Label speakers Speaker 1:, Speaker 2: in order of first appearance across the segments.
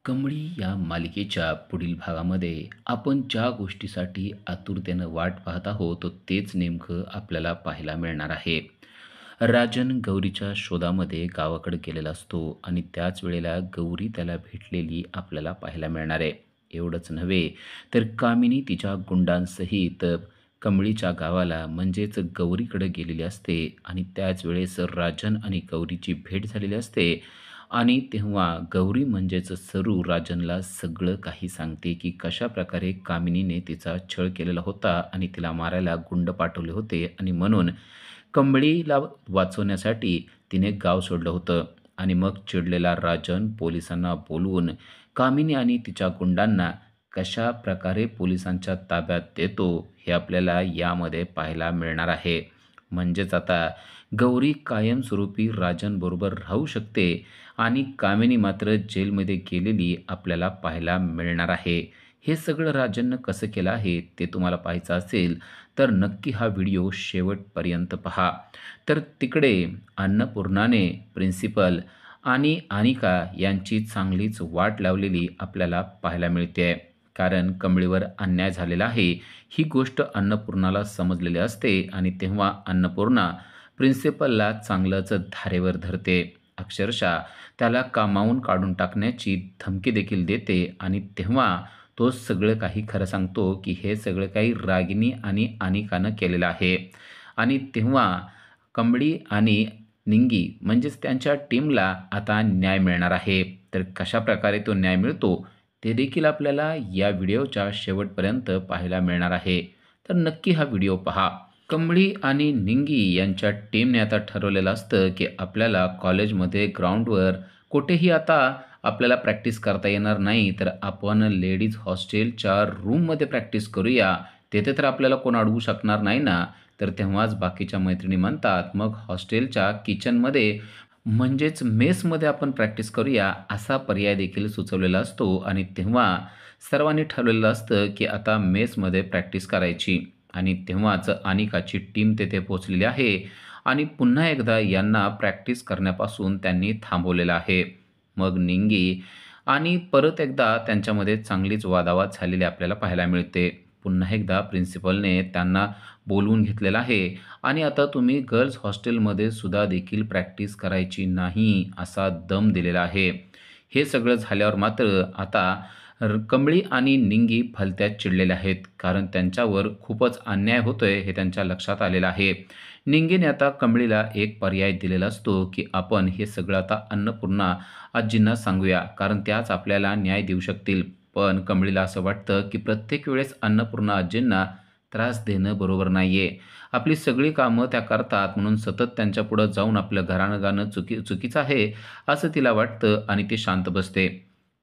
Speaker 1: कमळी या मालिकेच्या पुढील भागामध्ये आपण ज्या गोष्टीसाठी आतुरतेनं वाट पाहत आहोत तेच नेमकं आपल्याला पाहायला मिळणार आहे. राजन गौरीच्या शोधामध्ये गावाकडे गेलेला असतो आणि त्याच वेळेला गौरी त्याला भेटलेली आपल्याला पाहायला मिळणार आहे. एवढंच नव्हे तर कामिनी तिच्या गुंडांसहित कमळीच्या गावाला म्हणजेच गौरीकडे गेलेली असते आणि त्याच वेळेस राजन आणि गौरीची भेट झालेली असते. आणि तेव्हा गौरी म्हणजेच सरू राजनला सगळं काही सांगते की कशाप्रकारे कामिनीने तिचा छळ केलेला होता आणि तिला मारायला गुंड पाठवले होते आणि म्हणून कंबळीला वाचवण्यासाठी तिने गाव सोडलं होतं. आणि मग चिडलेला राजन पोलिसांना बोलवून कामिनी आणि तिच्या गुंडांना कशा प्रकारे पोलिसांच्या ताब्यात देतो हे आपल्याला यामध्ये पाहायला मिळणार आहे. म्हणजेच आता गौरी कायमस्वरूपी राजनबरोबर राहू शकते आणि कामिनी मात्र जेलमध्ये गेलेली आपल्याला पाहायला मिळणार आहे. हे सगळं राजननं कसं केलं आहे ते तुम्हाला पाहायचं असेल तर नक्की हा व्हिडिओ शेवटपर्यंत पहा. तर तिकडे अन्नपूर्णाने प्रिन्सिपल आणि अनिका यांची चांगलीच वाट लावलेली आपल्याला पाहायला मिळते. कारण कमळीवर अन्याय झालेला आहे ही गोष्ट अन्नपूर्णाला समजलेली असते आणि तेव्हा अन्नपूर्णा प्रिन्सिपलला चांगलंच धारेवर धरते. अक्षरशः त्याला कामावून काढून टाकण्याची धमकी देखील देते आणि तेव्हा तो सगळं काही खरं सांगतो की हे सगळं काही रागिनी आणि अनिकानं केलेलं आहे. आणि तेव्हा कंबळी आणि निंगी म्हणजेच त्यांच्या टीमला आता न्याय मिळणार आहे. तर कशाप्रकारे तो न्याय मिळतो ते देखील आपल्याला या व्हिडिओच्या शेवटपर्यंत पाहायला मिळणार आहे. तर नक्की हा व्हिडिओ पहा. कंबळी आणि निंगी यांच्या टीमने आता ठरवलेलं असतं की आपल्याला कॉलेजमध्ये ग्राउंडवर कुठेही आता आपल्याला प्रॅक्टिस करता येणार नाही, तर आपण लेडीज हॉस्टेलच्या रूममध्ये प्रॅक्टिस करूया. तेथे तर आपल्याला कोण अडवू शकणार नाही ना. तर तेव्हाच बाकीच्या मैत्रिणी म्हणतात मग हॉस्टेलच्या किचनमध्ये म्हणजेच मेसमध्ये आपण प्रॅक्टिस करूया असा पर्याय देखील सुचवलेला असतो. आणि तेव्हा सर्वांनी ठरवलेलं असतं की आता मेसमध्ये प्रॅक्टिस करायची. आणि तेव्हाच अनिकाची टीम तेथे पोहोचलेली आहे आणि पुन्हा एकदा यांना प्रॅक्टिस करण्यापासून त्यांनी थांबवलेलं आहे. मग निंगी आणि परत एकदा त्यांच्यामध्ये चांगलीच वादावाद झालेली आपल्याला पाहायला मिळते. पुन्हा एकदा प्रिन्सिपलने त्यांना बोलवून घेतलेलं आहे आणि आता तुम्ही गर्ल्स हॉस्टेलमध्ये सुद्धा देखील प्रॅक्टिस करायची नाही असा दम दिलेला आहे. हे सगळं झाल्यावर मात्र आता कमळी आणि निंगी भलत्यात चिडलेल्या आहेत. कारण त्यांच्यावर खूपच अन्याय होतोय हे त्यांच्या लक्षात आलेलं आहे. निंगीने आता कमळीला एक पर्याय दिलेला असतो की आपण हे सगळं आता अन्नपूर्णा आजींना सांगूया कारण त्याच आपल्याला न्याय देऊ शकतील. पण कमळीला असं वाटतं की प्रत्येक वेळेस अन्नपूर्णा आजींना त्रास देणं बरोबर नाहीये. आपली सगळी कामं त्या करतात म्हणून सतत त्यांच्या पुढं जाऊन आपलं घराणं गाणं चुकीचं आहे असं तिला वाटतं आणि ती शांत बसते.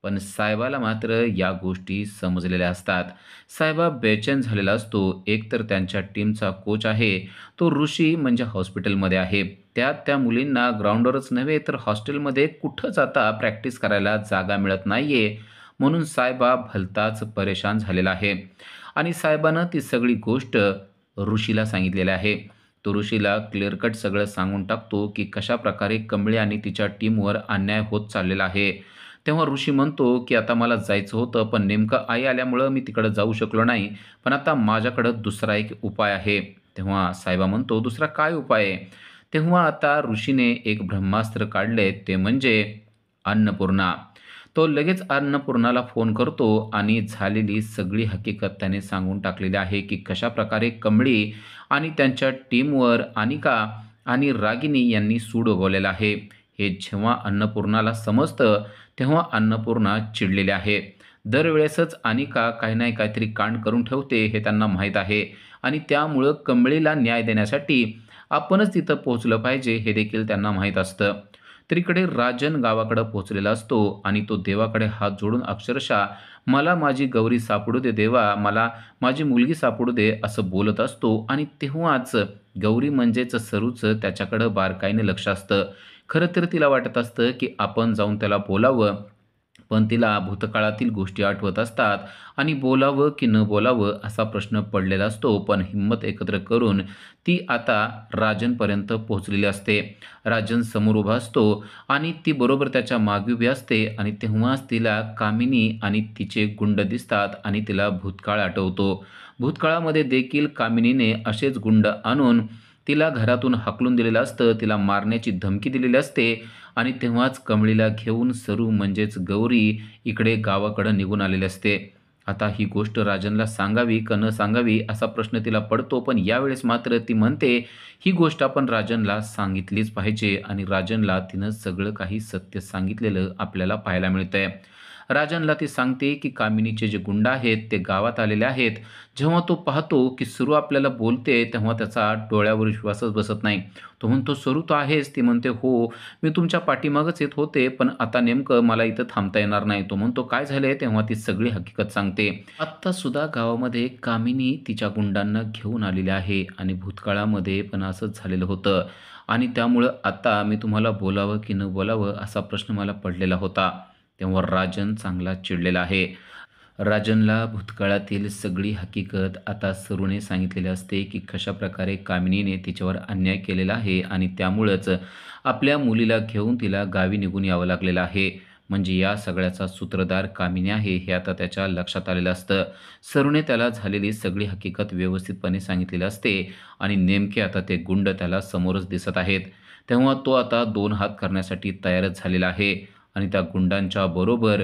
Speaker 1: पण साहेबाला मात्र या गोष्टी समजलेल्या असतात. साहेबा बेचैन झालेला असतो. एकतर त्यांच्या टीमचा कोच आहे तो ऋषी म्हणजे हॉस्पिटलमध्ये आहे. त्यात त्या मुलींना ग्राउंडवरच नव्हे तर हॉस्टेलमध्ये कुठंच आता प्रॅक्टिस करायला जागा मिळत नाहीये. म्हणून साहेबा भलताच परेशान झालेला आहे. आणि साहेबानं ती सगळी गोष्ट ऋषीला सांगितलेली आहे. तो ऋषीला क्लिअर कट सगळं सांगून टाकतो की कशाप्रकारे कमळे आणि तिच्या टीमवर अन्याय होत चाललेला आहे. तेव्हा ऋषी म्हणतो की आता मला जायचं होतं पण नेमकं आई आल्यामुळं मी तिकडं जाऊ शकलो नाही. पण आता माझ्याकडं दुसरा एक उपाय आहे. तेव्हा साहेबा म्हणतो दुसरा काय उपाय आहे? तेव्हा आता ऋषीने एक ब्रह्मास्त्र काढले ते म्हणजे अन्नपूर्णा. तो लगेच अन्नपूर्णाला फोन करतो आणि झालेली सगळी हकीकत त्याने सांगून टाकलेली आहे की कशाप्रकारे कमळी आणि त्यांच्या टीमवर अनिका आणि रागिनी यांनी सूड उगवलेला आहे. हे जेव्हा अन्नपूर्णाला समजतं तेव्हा अन्नपूर्णा चिडलेली आहे. दरवेळेसच अनिका काही नाही काहीतरी कांड करून ठेवते हे त्यांना माहीत आहे आणि त्यामुळं कमळीला न्याय देण्यासाठी आपणच तिथं पोहोचलं पाहिजे हे देखील त्यांना माहीत असतं. तर इकडे राजन गावाकडं पोहोचलेला असतो आणि तो देवाकडे हात जोडून अक्षरशः मला माझी गौरी सापडू दे देवा, मला माझी मुलगी सापडू दे असं बोलत असतो. आणि तेव्हाच गौरी म्हणजेच सरूचं त्याच्याकडं बारकाईने लक्ष असतं. खरं तर तिला वाटत असतं की आपण जाऊन त्याला बोलावं. पण तिला भूतकाळातील गोष्टी आठवत असतात आणि बोलावं की न बोलावं असा प्रश्न पडलेला असतो. पण हिंमत एकत्र करून ती आता राजनपर्यंत पोहोचलेली असते. राजन समोर उभा असतो आणि ती बरोबर त्याच्या मागे उभी असते आणि तेव्हाच तिला कामिनी आणि तिचे गुंड दिसतात आणि तिला भूतकाळ आठवतो. भूतकाळामध्ये देखील कामिनीने असेच गुंड आणून तिला घरातून हाकलून दिलेलं असतं, तिला मारण्याची धमकी दिलेली असते आणि तेव्हाच कमळीला घेऊन सरू म्हणजेच गौरी इकडे गावाकडं निघून आलेली असते. आता ही गोष्ट राजनला सांगावी का न सांगावी असा प्रश्न तिला पडतो. पण यावेळेस मात्र ती म्हणते, ही गोष्ट आपण राजनला सांगितलीच पाहिजे आणि राजनला तिनं सगळं काही सत्य सांगितलेलं आपल्याला पाहायला मिळतंय. राजनला ती सांगते की कामिनीचे जे गुंड आहेत ते गावात आलेले आहेत. जेव्हा तो पाहतो की सरू आपल्याला बोलते तेव्हा त्याचा डोळ्यावर विश्वासच बसत नाही. तो म्हणतो, "सरू तू आहेस?" ती म्हणते, "हो, मी तुमच्या पाठीमागच येत होते, पण आता नेमकं मला इथं थांबता येणार नाही." तो म्हणतो, "काय झालंय?" तेव्हा ती सगळी हकीकत सांगते. आत्ता सुद्धा गावामध्ये कामिनी तिच्या गुंडांना घेऊन आलेली आहे आणि भूतकाळामध्ये पण असंच झालेलं होतं आणि त्यामुळं आता मी तुम्हाला बोलावं की न बोलावं असा प्रश्न मला पडलेला होता. तेव्हा राजन चांगला चिडलेला आहे. राजनला भूतकाळातील सगळी हकीकत आता सरूने सांगितलेली असते की कशाप्रकारे कामिनीने तिच्यावर अन्याय केलेला आहे आणि त्यामुळंच आपल्या मुलीला घेऊन तिला गावी निघून यावं लागलेलं आहे. म्हणजे या सगळ्याचा सूत्रधार कामिनी आहे हे आता त्याच्या लक्षात आलेलं असतं. सरूने त्याला झालेली सगळी हकीकत व्यवस्थितपणे सांगितलेली असते आणि नेमके आता ते गुंड त्याला समोरच दिसत आहेत. तेव्हा तो आता 2 हात करण्यासाठी तयारच झालेला आहे आणि त्या गुंडांच्या बरोबर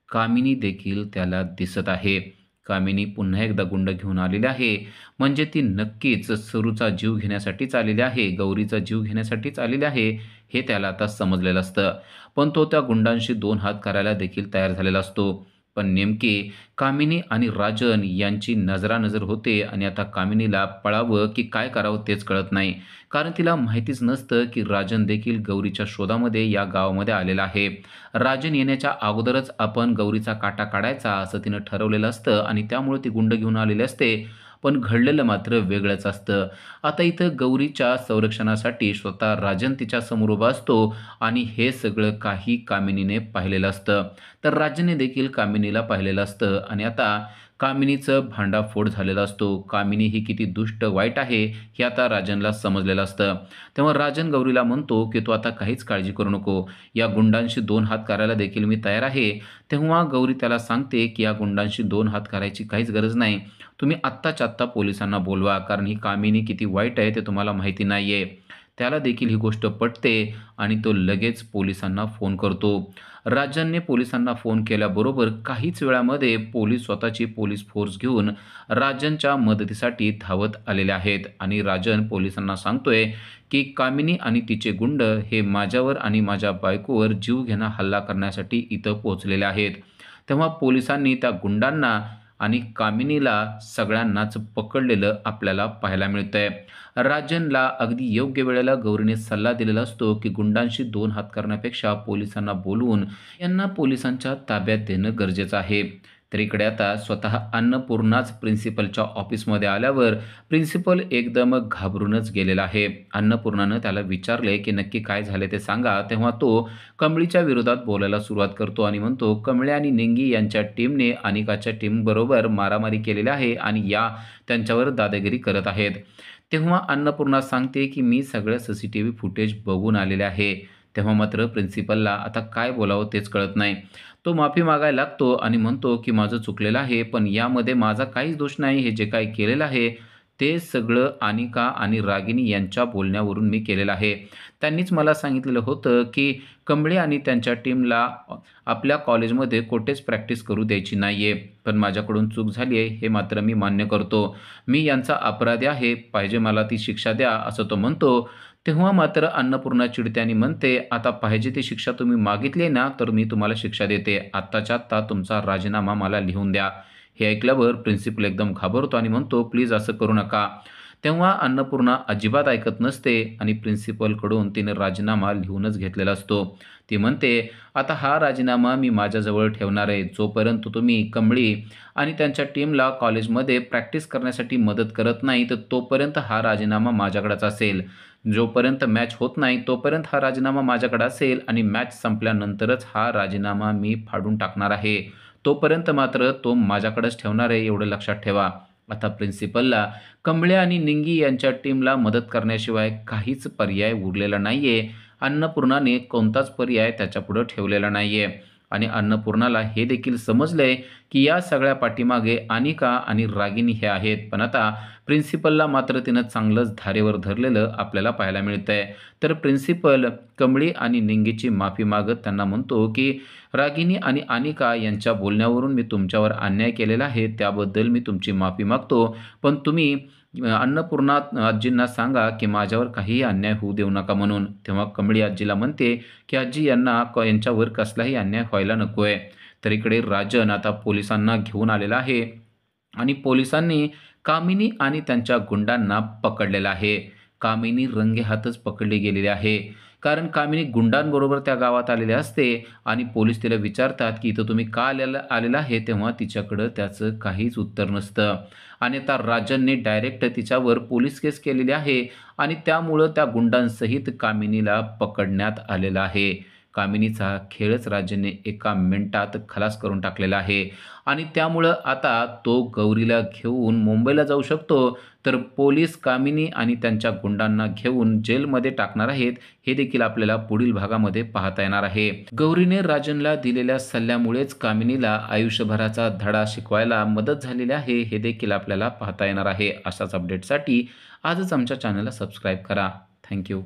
Speaker 1: कामिनी देखील त्याला दिसत आहे. कामिनी पुन्हा एकदा गुंड घेऊन आलेली आहे. म्हणजे ती नक्कीच सरूचा जीव घेण्यासाठीच आलेली आहे, गौरीचा जीव घेण्यासाठीच आलेली आहे, हे त्याला आता समजलेलं असतं. पण तो त्या गुंडांशी 2 हात करायला देखील तयार झालेला असतो. पण नेमकी कामिनी आणि राजन यांची नजरानजर होते आणि आता कामिनीला पळावं की काय करावं तेच कळत नाही. कारण तिला माहितीच नसतं की राजन देखील गौरीच्या शोधामध्ये या गावामध्ये आलेला आहे. राजन येण्याच्या अगोदरच आपण गौरीचा काटा काढायचा असं तिनं ठरवलेलं असतं आणि त्यामुळे ती गुंड घेऊन आलेली असते. पण घडलेलं मात्र वेगळंच असतं. आता इथं गौरीच्या संरक्षणासाठी स्वतः राजन तिच्यासमोर उभा असतो आणि हे सगळं काही कामिनीने पाहिलेलं असतं. तर राजनने देखील कामिनीला पाहिलेलं असतं आणि आता कामिनीचं भांडाफोड झालेला असतो. कामिनी ही किती दुष्ट, वाईट आहे हे आता राजनला समजलेलं असतं. तेव्हा राजन गौरीला म्हणतो की "तू आता काहीच काळजी करू नको. या गुंडांशी 2 हात करायला देखील मी तयार आहे." तेव्हा गौरी त्याला सांगते की "या गुंडांशी 2 हात करायची काहीच गरज नाही. तुम्ही आत्ताच्या आत्ता पोलिसांना बोलवा, कारण ही कामिनी किती वाईट आहे ते तुम्हाला माहिती नाहीये." त्याला देखील ही गोष्ट पटते आणि तो लगेच पोलिसांना फोन करतो. राजनने पोलिसांना फोन केल्याबरोबर काहीच वेळामध्ये पोलीस स्वतःची पोलीस फोर्स घेऊन राजनच्या मदतीसाठी धावत आलेले आहेत आणि राजन पोलिसांना सांगतोय की कामिनी आणि तिचे गुंड हे माझ्यावर आणि माझ्या बायकोवर जीवघेणा हल्ला करण्यासाठी इथं पोहोचलेले आहेत. तेव्हा पोलिसांनी त्या गुंडांना आणि कामिनीला सगळ्यांनाच पकडलेलं आपल्याला पाहायला मिळतंय. राजनला अगदी योग्य वेळेला गौरीने सल्ला दिलेला असतो की गुंडांशी 2 हात करण्यापेक्षा पोलिसांना बोलवून यांना पोलिसांच्या ताब्यात देणं गरजेचं आहे. तर इकडे आता स्वतः अन्नपूर्णाच प्रिन्सिपलच्या ऑफिसमध्ये आल्यावर प्रिन्सिपल एकदम घाबरूनच गेलेला आहे. अन्नपूर्णानं त्याला विचारले की नक्की काय झाले ते सांगा. तेव्हा तो कमळीच्या विरोधात बोलायला सुरुवात करतो आणि म्हणतो, "कमळे आणि निंगी यांच्या टीमने अनिकाच्या टीमबरोबर मारामारी केलेली आहे आणि या त्यांच्यावर दादागिरी करत आहेत." तेव्हा अन्नपूर्णा सांगते की "मी सगळं सीसीटीव्ही फुटेज बघून आलेले आहे." तेव्हा मात्र प्रिन्सिपलला आता काय बोलावं तेच कळत नाही. तो माफी मागायला लागतो आणि म्हणतो की "माझं चुकलेलं आहे, पण यामध्ये माझा काहीच दोष नाही. हे जे काही केलेलं आहे ते सगळं अनिका आणि रागिनी यांच्या बोलण्यावरून मी केलेलं आहे. त्यांनीच मला सांगितलेलं होतं की कमळे आणि त्यांच्या टीमला आपल्या कॉलेजमध्ये कुठेच प्रॅक्टिस करू द्यायची नाहीये. पण माझ्याकडून चूक झाली आहे हे मात्र मी मान्य करतो. मी यांचा अपराधी आहे. पाहिजे मला ती शिक्षा द्या." असं तो म्हणतो. तेव्हा मात्र अन्नपूर्णा चिडते आणि म्हणते, "आता पाहिजे ती शिक्षा तुम्ही मागितली ना, तर मी तुम्हाला शिक्षा देते. आत्ताच्या आत्ता तुमचा राजीनामा मला लिहून द्या." हे ऐकल्यावर प्रिन्सिपल एकदम घाबरतो आणि म्हणतो, "प्लीज असं करू नका." तेव्हा अन्नपूर्णा अजिबात ऐकत नसते आणि प्रिन्सिपलकडून तिने राजीनामा लिहूनच घेतलेला असतो. ती म्हणते, "आता हा राजीनामा मी माझ्याजवळ ठेवणार आहे. जोपर्यंत तुम्ही कमळी आणि त्यांच्या टीमला कॉलेजमध्ये प्रॅक्टिस करण्यासाठी मदत करत नाही, तर तोपर्यंत हा राजीनामा माझ्याकडेच असेल. जोपर्यंत मॅच होत नाही तोपर्यंत हा राजीनामा माझ्याकडे असेल आणि मॅच संपल्यानंतरच हा राजीनामा मी फाडून टाकणार आहे. तोपर्यंत मात्र तो माझ्याकडेच ठेवणार आहे, एवढं लक्षात ठेवा. आता प्रिन्सिपलला कंबळे आणि निंगी यांच्या टीमला मदत करण्याशिवाय काहीच पर्याय उरलेला नाहीये. अन्नपूर्णाने कोणताच पर्याय त्याच्यापुढं ठेवलेला नाहीये आणि अन्नपूर्णाला हे देखील समजलंय की या सगळ्या पाठीमागे अनिका आणि रागिनी हे आहेत. पण आता प्रिन्सिपलला मात्र तिनं चांगलंच धारेवर धरलेलं आपल्याला पाहायला मिळतंय. तर प्रिन्सिपल कमळी आणि निंगीची माफी मागत त्यांना म्हणतो की रागिनी आणि अनिका यांच्या बोलण्यावरून मी तुमच्यावर अन्याय केलेला आहे, त्याबद्दल मी तुमची माफी मागतो. पण तुम्ही अन्नपूर्णा आजींना सांगा की माझ्यावर काहीही अन्याय होऊ देऊ नका म्हणून. तेव्हा कमळी आजीला म्हणते की आजी यांच्यावर कसलाही अन्याय व्हायला नको आहे. तर इकडे राजन आता पोलिसांना घेऊन आलेला आहे आणि पोलिसांनी कामिनी आणि त्यांच्या गुंडांना पकडलेलं आहे. कामिनी रंगेहातच पकडली गेलेली आहे. कारण कामिनी गुंडांबरोबर त्या गावात आलेले असते आणि पोलीस तिला विचारतात की इथं तुम्ही का आलेला आहे, तेव्हा तिच्याकडं त्याचं काहीच उत्तर नसतं. आणि आता राजनने डायरेक्ट तिच्यावर पोलीस केस केलेली आहे आणि त्यामुळं त्या गुंडांसहित कामिनीला पकडण्यात आलेलं आहे. कामिनीचा खेळच राजनने एका मिनिटात खलास करून टाकलेला आहे आणि त्यामुळं आता तो गौरीला घेऊन मुंबईला जाऊ शकतो. तर पोलीस कामिनी आणि त्यांच्या गुंडांना घेऊन जेलमध्ये टाकणार आहेत, हे देखील आपल्याला पुढील भागामध्ये पाहता येणार आहे. गौरीने राजनला दिलेल्या सल्ल्यामुळेच कामिनीला आयुष्यभराचा धडा शिकवायला मदत झालेली आहे, हे देखील आपल्याला पाहता येणार आहे. अशाच अपडेटसाठी आजच आमच्या चॅनलला सबस्क्राईब करा. थँक्यू.